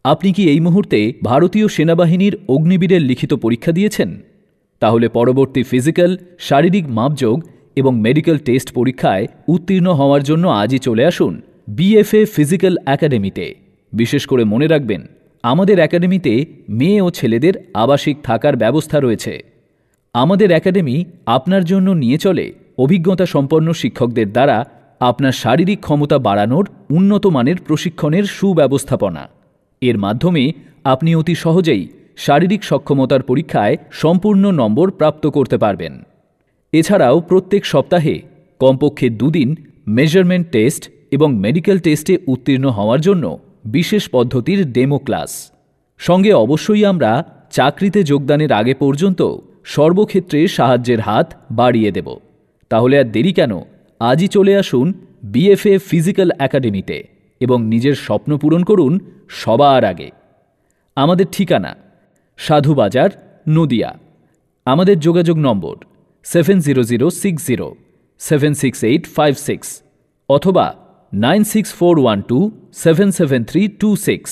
আপনি কি এই মুহূর্তে ভারতীয় সেনাবাহিনীর অগ্নিবীরের লিখিত পরীক্ষা দিয়েছেন? তাহলে পরবর্তী ফিজিক্যাল, শারীরিক মাপযোগ এবং মেডিকেল টেস্ট পরীক্ষায় উত্তীর্ণ হওয়ার জন্য আজই চলে আসুন বিএফএ ফিজিক্যাল একাডেমিতে। বিশেষ করে মনে রাখবেন, আমাদের একাডেমিতে মেয়ে ও ছেলেদের আবাসিক থাকার ব্যবস্থা রয়েছে। আমাদের একাডেমি আপনার জন্য নিয়ে চলে অভিজ্ঞতা সম্পন্ন শিক্ষকদের দ্বারা আপনার শারীরিক ক্ষমতা বাড়ানোর উন্নত মানের প্রশিক্ষণের সুব্যবস্থাপনা। এর মাধ্যমে আপনি অতি সহজেই শারীরিক সক্ষমতার পরীক্ষায় সম্পূর্ণ নম্বর প্রাপ্ত করতে পারবেন। এছাড়াও প্রত্যেক সপ্তাহে কমপক্ষে 2 দিন মেজারমেন্ট টেস্ট এবং মেডিকেল টেস্টে উত্তীর্ণ হওয়ার জন্য বিশেষ পদ্ধতির ডেমো ক্লাস। সঙ্গে অবশ্যই আমরা চাকরিতে যোগদানের আগে পর্যন্ত সর্বক্ষেত্রে সাহায্যের হাত বাড়িয়ে দেব। তাহলে আর দেরি কেন, আজই চলে আসুন বিএফএ ফিজিক্যাল একাডেমিতে এবং নিজের স্বপ্ন পূরণ করুন সবার আগে। আমাদের ঠিকানা সাধুবাজার, নদিয়া। আমাদের যোগাযোগ নম্বর 7006076856 অথবা 96412773226।